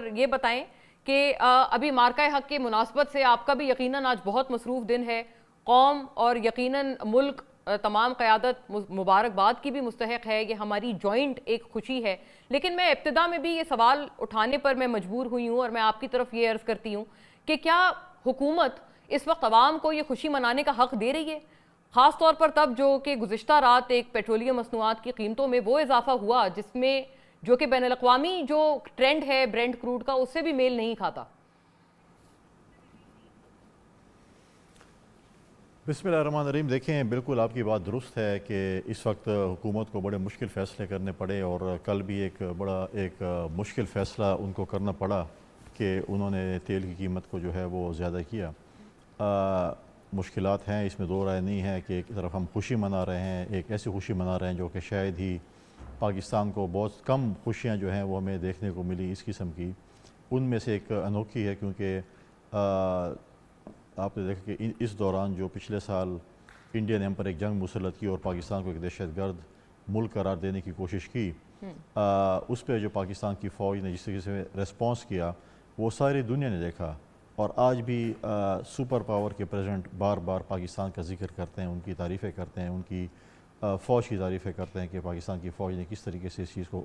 اور یہ بتائیں کہ ابھی مارکہ حق کے مناسبت سے آپ کا بھی یقیناً آج بہت مصروف دن ہے، قوم اور یقیناً ملک تمام قیادت مبارکباد کی بھی مستحق ہے، یہ ہماری جوائنٹ ایک خوشی ہے۔ لیکن میں ابتدا میں بھی یہ سوال اٹھانے پر میں مجبور ہوئی ہوں اور میں آپ کی طرف یہ عرض کرتی ہوں کہ کیا حکومت اس وقت عوام کو یہ خوشی منانے کا حق دے رہی ہے؟ خاص طور پر تب جو کہ گزشتہ رات ایک پیٹرولیم مصنوعات کی قیمتوں میں وہ اضافہ ہوا جس میں جو کہ بین الاقوامی جو ٹرینڈ ہے برینٹ کروڈ کا اس سے بھی میل نہیں کھاتا۔ بسم اللہ الرحمن الرحیم۔ دیکھیں، بالکل آپ کی بات درست ہے کہ اس وقت حکومت کو بڑے مشکل فیصلے کرنے پڑے، اور کل بھی ایک مشکل فیصلہ ان کو کرنا پڑا کہ انہوں نے تیل کی قیمت کو جو ہے وہ زیادہ کیا۔ مشکلات ہیں، اس میں دو رائے نہیں ہے کہ ایک طرف ہم خوشی منا رہے ہیں، ایک ایسی خوشی منا رہے ہیں جو کہ شاید ہی پاکستان کو بہت کم خوشیاں جو ہیں وہ ہمیں دیکھنے کو ملی اس قسم کی۔ ان میں سے ایک انوکھی ہے کیونکہ آپ نے دیکھا کہ اس دوران جو پچھلے سال انڈیا نے ہم پر ایک جنگ مسلط کی اور پاکستان کو ایک دہشت گرد ملک قرار دینے کی کوشش کی، اس پہ جو پاکستان کی فوج نے جس طریقے سے ریسپانس کیا وہ ساری دنیا نے دیکھا، اور آج بھی سپر پاور کے پریزیڈنٹ بار بار پاکستان کا ذکر کرتے ہیں، ان کی تعریفیں کرتے ہیں، ان کی فوج کی تعریفیں کرتے ہیں کہ پاکستان کی فوج نے کس طریقے سے اس چیز کو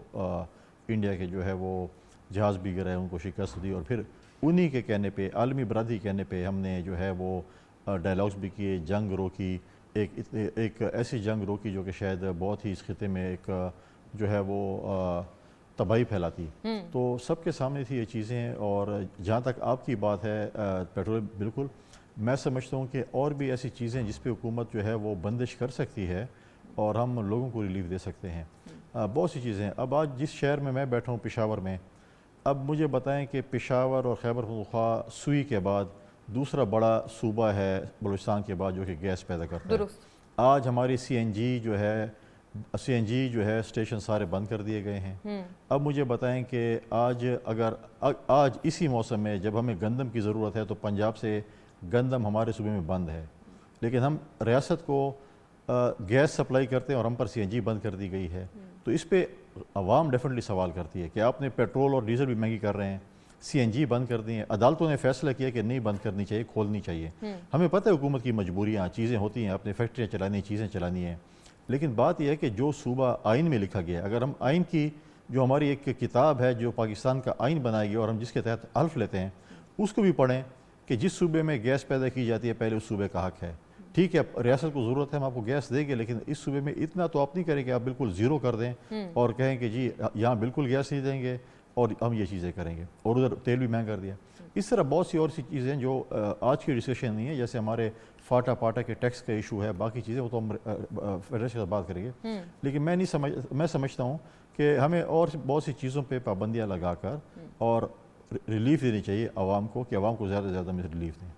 انڈیا کے جو ہے وہ جہاز بھی گرے ان کو شکست دی، اور پھر انہی کے کہنے پہ، عالمی برادری کہنے پہ ہم نے جو ہے وہ ڈائلاگز بھی کیے، جنگ روکی، ایک ایسی جنگ روکی جو کہ شاید بہت ہی اس خطے میں ایک جو ہے وہ تباہی پھیلاتی۔ تو سب کے سامنے تھی یہ چیزیں، اور جہاں تک آپ کی بات ہے پیٹرول، بالکل میں سمجھتا ہوں کہ اور بھی ایسی چیزیں جس پہ حکومت جو ہے وہ بندش کر سکتی ہے اور ہم لوگوں کو ریلیف دے سکتے ہیں۔ بہت سی چیزیں ہیں۔ اب آج جس شہر میں بیٹھا ہوں پشاور میں، اب مجھے بتائیں کہ پشاور اور خیبر پختونخوا سوئی کے بعد دوسرا بڑا صوبہ ہے بلوچستان کے بعد جو کہ گیس پیدا کرتا ہے۔ آج ہماری سی این جی جو ہے اسٹیشن سارے بند کر دیے گئے ہیں۔ اب مجھے بتائیں کہ آج اسی موسم میں جب ہمیں گندم کی ضرورت ہے تو پنجاب سے گندم ہمارے صوبے میں بند ہے، لیکن ہم ریاست کو گیس سپلائی کرتے ہیں اور ہم پر سی این جی بند کر دی گئی ہے۔ تو اس پہ عوام ڈیفینیٹلی سوال کرتی ہے کہ آپ نے پیٹرول اور ڈیزل بھی مہنگی کر رہے ہیں، سی این جی بند کر دی ہیں، عدالتوں نے فیصلہ کیا کہ نہیں بند کرنی چاہیے، کھولنی چاہیے۔ ہمیں پتہ ہے حکومت کی مجبوریاں، چیزیں ہوتی ہیں، اپنے فیکٹریاں چلانی، چیزیں چلانی ہیں، لیکن بات یہ ہے کہ جو صوبہ آئین میں لکھا گیا ہے، اگر ہم آئین کی جو ہماری ایک کتاب ہے جو پاکستان کا آئین بنائی گئی اور ہم جس کے تحت حلف لیتے ہیں، اس کو بھی پڑھیں کہ جس صوبے میں گیس پیدا کی جاتی ہے پہلے اس صوبے کا حق ہے۔ ٹھیک ہے، ریاست کو ضرورت ہے، ہم آپ کو گیس دیں گے، لیکن اس صوبے میں اتنا تو آپ نہیں کریں کہ آپ بالکل زیرو کر دیں اور کہیں کہ جی یہاں بالکل گیس نہیں دیں گے اور ہم یہ چیزیں کریں گے، اور ادھر تیل بھی مہنگا کر دیا۔ اس طرح بہت سی اور سی چیزیں جو آج کی ڈسکشن نہیں ہے، جیسے ہمارے پاٹا کے ٹیکس کا ایشو ہے، باقی چیزیں وہ تو ہم فیڈریشن کے ساتھ بات کریں گے، لیکن میں سمجھتا ہوں کہ ہمیں اور بہت سی چیزوں پہ پابندیاں لگا کر اور ریلیف دینی چاہیے عوام کو، کہ عوام کو زیادہ سے زیادہ میں ریلیف دیں۔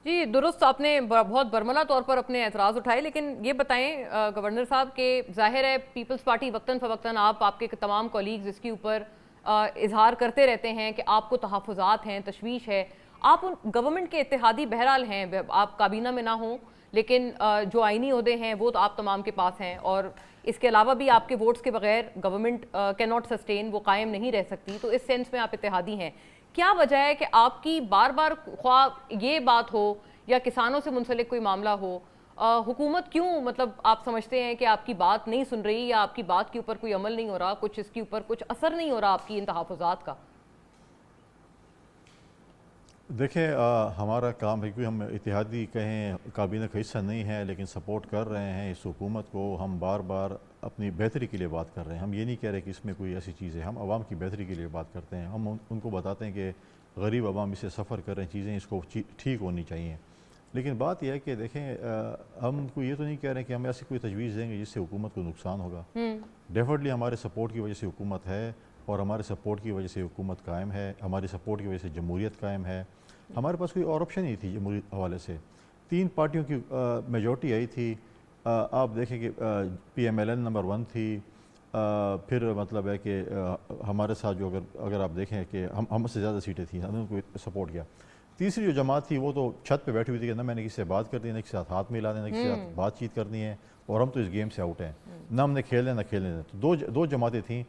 جی درست، آپ نے بہت برملا طور پر اپنے اعتراض اٹھائے، لیکن یہ بتائیں گورنر صاحب کہ ظاہر ہے پیپلز پارٹی وقتاً فوقتاً آپ کے تمام کولیگز اس کے اوپر اظہار کرتے رہتے ہیں کہ آپ کو تحفظات ہیں، تشویش ہے، آپ گورنمنٹ کے اتحادی بہرحال ہیں، آپ کابینہ میں نہ ہوں لیکن جو آئینی عہدے ہیں وہ تو آپ تمام کے پاس ہیں، اور اس کے علاوہ بھی آپ کے ووٹس کے بغیر گورنمنٹ کین ناٹ سسٹین، وہ قائم نہیں رہ سکتی، تو اس سینس میں آپ اتحادی ہیں۔ کیا وجہ ہے کہ آپ کی بار بار خواہ یہ بات ہو یا کسانوں سے منسلک کوئی معاملہ ہو، حکومت کیوں مطلب آپ سمجھتے ہیں کہ آپ کی بات نہیں سن رہی یا آپ کی بات کے اوپر کوئی عمل نہیں ہو رہا، کچھ اس کے اوپر کچھ اثر نہیں ہو رہا آپ کی ان تحفظات کا؟ دیکھیں، ہمارا کام ہے کہ ہم اتحادی کہیں کابینہ کا حصہ نہیں ہے، لیکن سپورٹ کر رہے ہیں اس حکومت کو، ہم بار بار اپنی بہتری کے لیے بات کر رہے ہیں، ہم یہ نہیں کہہ رہے کہ اس میں کوئی ایسی چیز ہے، ہم عوام کی بہتری کے لیے بات کرتے ہیں، ہم ان کو بتاتے ہیں کہ غریب عوام اسے سفر کر رہے ہیں، چیزیں اس کو ٹھیک ہونی چاہیے، لیکن بات یہ ہے کہ دیکھیں ہم ان کو یہ تو نہیں کہہ رہے کہ ہم ایسی کوئی تجویز دیں گے جس سے حکومت کو نقصان ہوگا۔ ڈیفینیٹلی ہمارے سپورٹ کی وجہ سے حکومت ہے، اور ہمارے سپورٹ کی وجہ سے حکومت قائم ہے، ہماری سپورٹ کی وجہ سے جمہوریت قائم ہے۔ ہمارے پاس کوئی اور آپشن نہیں تھی جمہوریت حوالے سے، 3 پارٹیوں کی میجورٹی آئی تھی، آپ دیکھیں کہ P M L N number 1 تھی، پھر مطلب ہے کہ ہمارے ساتھ جو اگر آپ دیکھیں کہ ہم سے زیادہ سیٹیں تھیں، ہم نے ان کو سپورٹ کیا۔ تیسری جو جماعت تھی وہ تو چھت پہ بیٹھی ہوئی تھی کہ نہ میں نے کسی سے بات کرنی ہے، نہ کسی ساتھ ہاتھ ملانے، نہ کسی ساتھ بات چیت کرنی ہے، اور ہم تو اس گیم سے آؤٹ ہیں، نہ ہم نے کھیلنا ہے نہ کھیلنے۔ تو دو جماعتیں تھیں،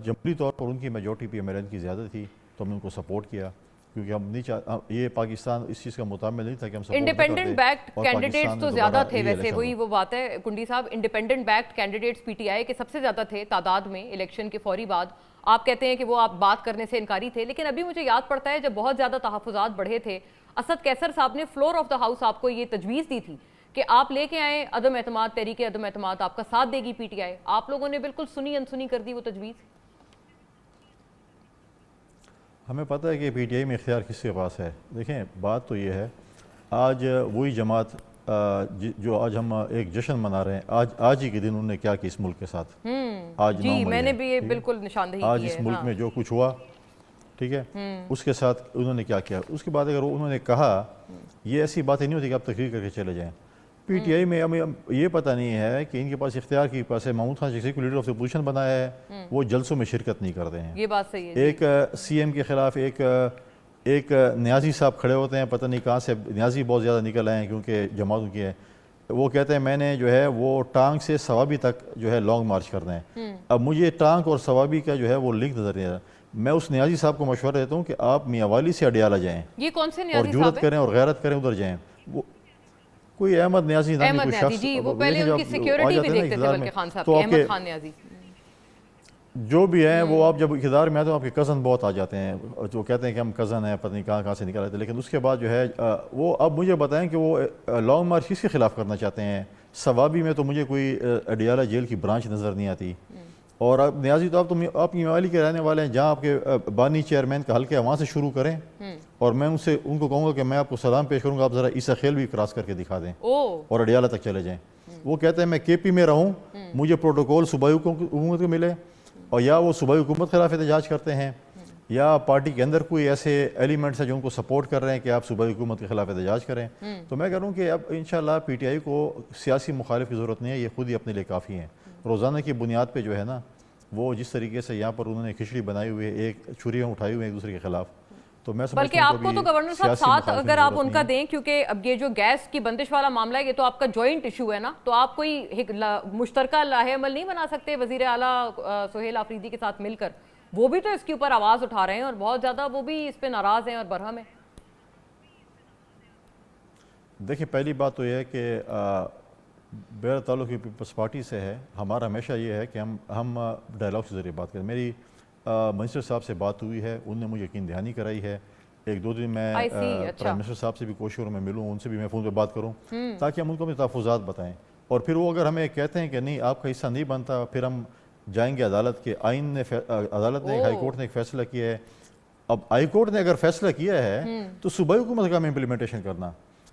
جمہوری طور پر ان کی majority P M L N کی زیادہ تھی، تو ہم نے ان کو سپورٹ کیا کیونکہ ہم نہیں یہ پاکستان اس چیز کا متعمل نہیں تھا کہ ہم سپورٹ انڈیپینڈنٹ بیکڈ کینڈیڈیٹس تو زیادہ تھے ویسے، وہی وہ بات ہے کنڈی صاحب، independent backed candidates P T I کے سب سے زیادہ تھے تعداد میں الیکشن کے فوری بعد. آپ کہتے ہیں کہ وہ آپ بات کرنے سے انکاری تھے، لیکن ابھی مجھے یاد پڑتا ہے جب بہت زیادہ تحفظات بڑھے تھے اسد کیسر صاحب نے فلور آف دا ہاؤس آپ کو یہ تجویز دی تھی کہ آپ لے کے آئیں عدم اعتماد، تحریک عدم اعتماد، آپ کا ساتھ دے گی پی ٹی آئی. آپ لوگوں نے بالکل سنی انسنی کر دی وہ تجویز. ہمیں پتہ ہے کہ پی ٹی آئی میں اختیار کس کے پاس ہے. دیکھیں بات تو یہ ہے، آج وہی جماعت جو آج ہم ایک جشن منا رہے ہیں، آج ہی کے دن انہوں نے کیا کہ اس ملک کے ساتھ آج جی میں نے بھی یہ بالکل نشاندہی کی ہے. آج اس ملک میں جو کچھ ہوا ٹھیک ہے اس کے ساتھ انہوں نے کیا کیا. اس کے بعد اگر انہوں نے کہا، یہ ایسی باتیں نہیں ہوتی کہ آپ تقریر کر کے چلے جائیں. پی ٹی آئی میں ہمیں یہ پتہ نہیں ہے کہ ان کے پاس اختیار کے پاس ہے. محمود خان جیسے کو لیڈر آف دی اپوزیشن بنایا ہے، وہ جلسوں میں شرکت نہیں کرتے ہیں. یہ بات صحیح ہے. ایک سی ایم کے خلاف ایک نیازی صاحب کھڑے ہوتے ہیں، پتہ نہیں کہاں سے نیازی بہت زیادہ نکل آئے ہیں کیونکہ جماعت ان کی ہے. وہ کہتے ہیں میں نے جو ہے وہ ٹانگ سے ثوابی تک جو ہے لانگ مارچ کرنا ہے. اب مجھے ٹانگ اور ثوابی کا جو ہے وہ لنک نظر نہیں آ رہا. میں اس نیازی صاحب کو مشورہ دیتا ہوں کہ آپ میاں والی سے اڈیالہ جائیں. یہ کون سے اور نیازی صاحب جرأت کریں اور غیرت کریں، ادھر جائیں. وہ کوئی احمد نیازی نامی کوئی شخص، جی وہ پہلے ان کی سیکیورٹی بھی دیکھتے تھے بلکہ خان صاحب کی، احمد خان نیازی جو بھی ہیں وہ آپ جب اقتدار میں آتے ہیں آپ کے کزن بہت آ جاتے ہیں جو کہتے ہیں کہ ہم کزن ہیں، پتہ نہیں کہاں سے نکل آتے ہیں. لیکن اس کے بعد جو ہے وہ اب مجھے بتائیں کہ وہ لانگ مارچ کس کے خلاف کرنا چاہتے ہیں. ثوابی میں تو مجھے کوئی اڈیالہ جیل کی برانچ نظر نہیں آتی. اور اب نیازی تو آپ کی میوالی کے رہنے والے ہیں، جہاں آپ کے بانی چیئرمین کا حلقہ ہے وہاں سے شروع کریں. اور میں ان کو کہوں گا کہ میں آپ کو سلام پیش کروں گا، آپ ذرا عیسیٰ خیل بھی کراس کر کے دکھا دیں اور اڈیالہ تک چلے جائیں. وہ کہتے ہیں میں کے پی میں رہوں، مجھے پروٹوکول صوبائی حکومت کو ملے، اور یا وہ صوبائی حکومت خلاف احتجاج کرتے ہیں یا پارٹی کے اندر کوئی ایسے ایلیمنٹس ہیں جو ان کو سپورٹ کر رہے ہیں کہ آپ صوبائی حکومت کے خلاف احتجاج کریں. تو میں کہہ رہا ہوں کہ اب انشاءاللہ پی ٹی آئی کو سیاسی مخالف کی ضرورت نہیں ہے، یہ خود ہی اپنے لیے کافی ہیں. روزانہ کی بنیاد پہ جو ہے نا وہ جس طریقے سے یہاں پر انہوں نے کھچڑی بنائی ہوئی ہے، ایک چھریاں اٹھائی ہوئی ہیں ایک دوسرے کے خلاف، تو میں سمجھتا ہوں بلکہ آپ کو تو گورنر صاحب ساتھ اگر آپ ان کا دیں، کیونکہ اب یہ جو گیس کی بندش والا معاملہ ہے یہ تو آپ کا جوائنٹ ایشو ہے نا، تو آپ کوئی مشترکہ لاہ عمل نہیں بنا سکتے وزیر اعلیٰ سہیل آفریدی کے ساتھ مل کر؟ وہ بھی تو اس کے اوپر آواز اٹھا رہے ہیں اور بہت زیادہ وہ بھی اس پہ ناراض ہیں اور برہم ہیں. دیکھیں پہلی بات تو یہ ہے کہ میرا تعلق پیپلز پارٹی سے ہے. ہمارا ہمیشہ یہ ہے کہ ہم ڈائلاگ کے ذریعے بات کریں. میری منسٹر صاحب سے بات ہوئی ہے، انہوں نے مجھے یقین دہانی کرائی ہے. ایک دو دن میں پرائم منسٹر صاحب سے بھی کوشش کروں میں ملوں، ان سے بھی میں فون پہ بات کروں تاکہ ہم ان کو اپنے تحفظات بتائیں. اور پھر وہ اگر ہمیں کہتے ہیں کہ نہیں آپ کا حصہ نہیں بنتا، پھر ہم جائیں گے عدالت کے. عدالت نے ہائی کورٹ نے ایک فیصلہ کیا ہے. اب ہائی کورٹ نے اگر فیصلہ کیا ہے تو صوبائی حکومت کا ہمیں امپلیمنٹیشن کرنا.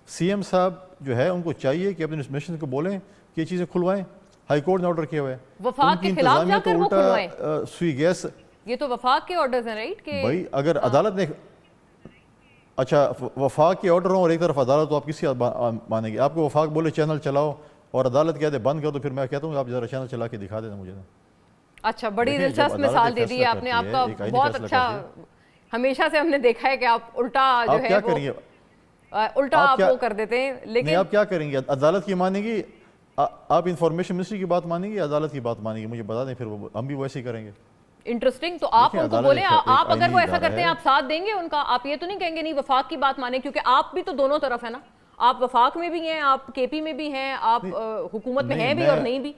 سی ایم صاحب جو ہے ان کو چاہیے کہ اپنے مشن کو بولیں کہ یہ چیزیں کھلوائیں. ہائی کورٹ نے آرڈر کیا ہوا ہے، وفاق کے خلاف جا کر وہ کھلوائیں. سوئی گیس یہ تو وفاق کے آرڈرز ہیں رائٹ کہ بھائی اگر عدالت نے اچھا وفاق کے آرڈر ہوں اور ایک طرف عدالت، تو آپ کسی مانیں گے؟ آپ کو وفاق بولے چینل چلاؤ اور عدالت کہتے بند کر دو، پھر میں کہتا ہوں آپ ذرا چینل چلا کے دکھا دینا مجھے. اچھا بڑی دلچسپ مثال دے دی ہے آپ نے. آپ کا بہت اچھا، ہمیشہ سے ہم نے دیکھا ہے کہ آپ الٹا جو ہے الٹا آپ وہ کر دیتے ہیں. لیکن آپ کیا کریں گے؟ عدالت کی مانیں گی؟ آپ انفارمیشن منسٹری کی بات مانیں گے، عدالت کی بات مانیں گے؟ مجھے بتا دیں، پھر ہم بھی ویسے ہی کریں گے. انٹرسٹنگ. تو آپ ان کو بولیں، آپ اگر وہ ایسا کرتے ہیں آپ ساتھ دیں گے ان کا؟ آپ یہ تو نہیں کہیں گے نہیں وفاق کی بات مانیں، کیونکہ آپ بھی تو دونوں طرف ہے نا، آپ وفاق میں بھی ہیں، آپ کے پی میں بھی ہیں، آپ حکومت میں ہیں بھی اور نہیں بھی.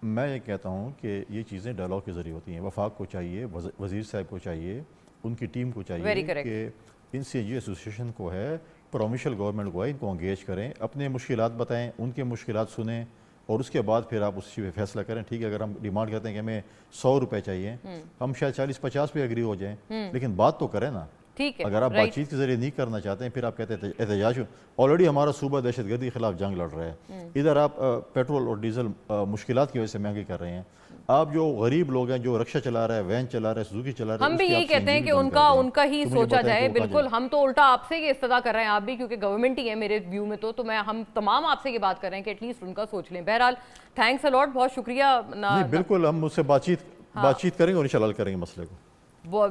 میں یہ کہتا ہوں کہ یہ چیزیں ڈائلاگ کے ذریعے ہوتی ہیں. وفاق کو چاہیے، وزیر صاحب کو چاہیے، ان کی ٹیم کو چاہیے کہ ان سے یہ ایسوسیشن کو ہے، پروونشل گورنمنٹ کو ہے، ان کو انگیج کریں، اپنے مشکلات بتائیں، ان کے مشکلات سنیں، اور اس کے بعد پھر آپ اس پہ فیصلہ کریں. ٹھیک ہے اگر ہم ڈیمانڈ کرتے ہیں کہ ہمیں 100 روپے چاہیے، ہم شاید 40-50 پہ اگری ہو جائیں، لیکن بات تو کریں نا. اگر آپ بات چیت کے ذریعے نہیں کرنا چاہتے ہیں، پھر آپ کہتے ہیں احتجاج. آلریڈی ہمارا صوبہ دہشت گردی کے خلاف جنگ لڑ رہا ہے. ادھر آپ پیٹرول اور ڈیزل مشکلات کی وجہ سے مہنگی کر رہے ہیں. آپ جو غریب لوگ ہیں، جو رکشہ چلا رہا ہے، وین چلا رہا ہے، سزوکی چلا رہا ہے، ہم بھی یہی کہتے ہیں کہ ان کا ہی سوچا جائے. بالکل ہم تو الٹا آپ سے یہ استدا کر رہے ہیں، آپ بھی کیونکہ گورنمنٹ ہی ہے میرے ویو میں. تو ہم تمام آپ سے یہ بات کر رہے ہیں کہ ایٹ لیسٹ ان کا سوچ لیں. بہرحال تھینکس اے لاٹ، بہت شکریہ. بالکل ہم اس سے بات چیت کریں گے اور انشاءاللہ حل کریں گے مسئلے کو.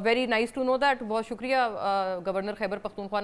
Very nice to know that. بہت شکریہ گورنر خیبر پختونخوا